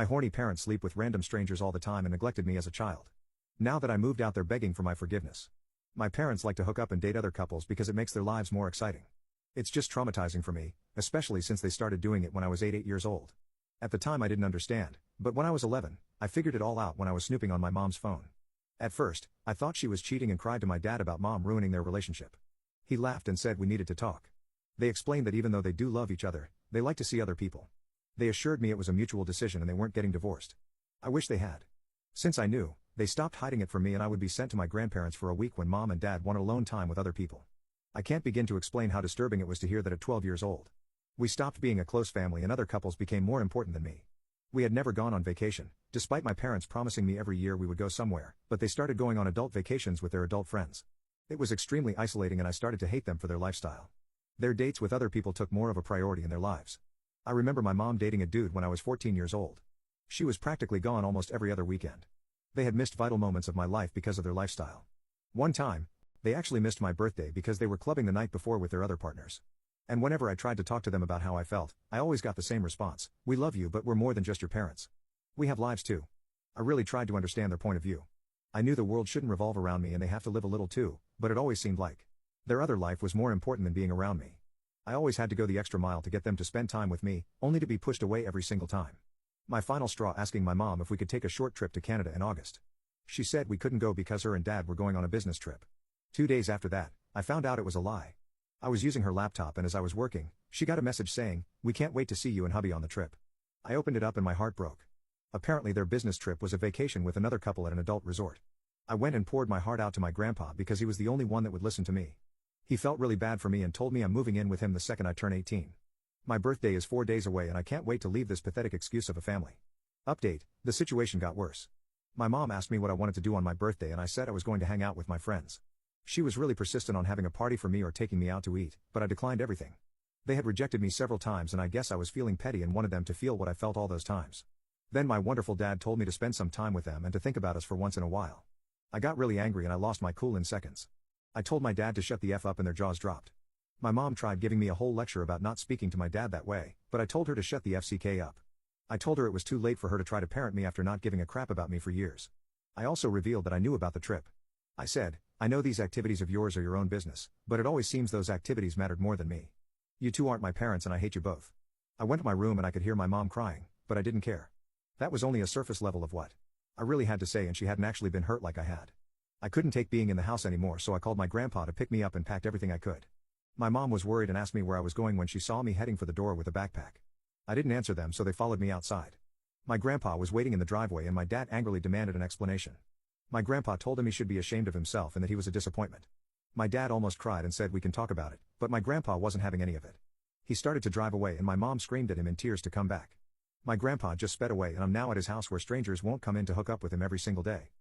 My horny parents sleep with random strangers all the time and neglected me as a child. Now that I moved out, they're begging for my forgiveness. My parents like to hook up and date other couples because it makes their lives more exciting. It's just traumatizing for me, especially since they started doing it when I was 8 years old. At the time I didn't understand, but when I was 11, I figured it all out when I was snooping on my mom's phone. At first, I thought she was cheating and cried to my dad about mom ruining their relationship. He laughed and said we needed to talk. They explained that even though they do love each other, they like to see other people. They assured me it was a mutual decision and they weren't getting divorced. I wish they had. Since I knew, they stopped hiding it from me and I would be sent to my grandparents for a week when mom and dad wanted alone time with other people. I can't begin to explain how disturbing it was to hear that at 12 years old. We stopped being a close family and other couples became more important than me. We had never gone on vacation, despite my parents promising me every year we would go somewhere, but they started going on adult vacations with their adult friends. It was extremely isolating and I started to hate them for their lifestyle. Their dates with other people took more of a priority in their lives. I remember my mom dating a dude when I was 14 years old. She was practically gone almost every other weekend. They had missed vital moments of my life because of their lifestyle. One time, they actually missed my birthday because they were clubbing the night before with their other partners. And whenever I tried to talk to them about how I felt, I always got the same response: we love you but we're more than just your parents. We have lives too. I really tried to understand their point of view. I knew the world shouldn't revolve around me and they have to live a little too, but it always seemed like their other life was more important than being around me. I always had to go the extra mile to get them to spend time with me, only to be pushed away every single time. My final straw asking my mom if we could take a short trip to Canada in August. She said we couldn't go because her and dad were going on a business trip. 2 days after that, I found out it was a lie. I was using her laptop and as I was working, she got a message saying, "We can't wait to see you and hubby on the trip." I opened it up and my heart broke. Apparently their business trip was a vacation with another couple at an adult resort. I went and poured my heart out to my grandpa because he was the only one that would listen to me. He felt really bad for me and told me I'm moving in with him the second I turn 18. My birthday is 4 days away and I can't wait to leave this pathetic excuse of a family. Update: the situation got worse. My mom asked me what I wanted to do on my birthday and I said I was going to hang out with my friends. She was really persistent on having a party for me or taking me out to eat, but I declined everything. They had rejected me several times and I guess I was feeling petty and wanted them to feel what I felt all those times. Then my wonderful dad told me to spend some time with them and to think about us for once in a while. I got really angry and I lost my cool in seconds. I told my dad to shut the F up and their jaws dropped. My mom tried giving me a whole lecture about not speaking to my dad that way, but I told her to shut the FCK up. I told her it was too late for her to try to parent me after not giving a crap about me for years. I also revealed that I knew about the trip. I said, "I know these activities of yours are your own business, but it always seems those activities mattered more than me. You two aren't my parents and I hate you both." I went to my room and I could hear my mom crying, but I didn't care. That was only a surface level of what I really had to say and she hadn't actually been hurt like I had. I couldn't take being in the house anymore so I called my grandpa to pick me up and packed everything I could. My mom was worried and asked me where I was going when she saw me heading for the door with a backpack. I didn't answer them so they followed me outside. My grandpa was waiting in the driveway and my dad angrily demanded an explanation. My grandpa told him he should be ashamed of himself and that he was a disappointment. My dad almost cried and said we can talk about it, but my grandpa wasn't having any of it. He started to drive away and my mom screamed at him in tears to come back. My grandpa just sped away and I'm now at his house where strangers won't come in to hook up with him every single day.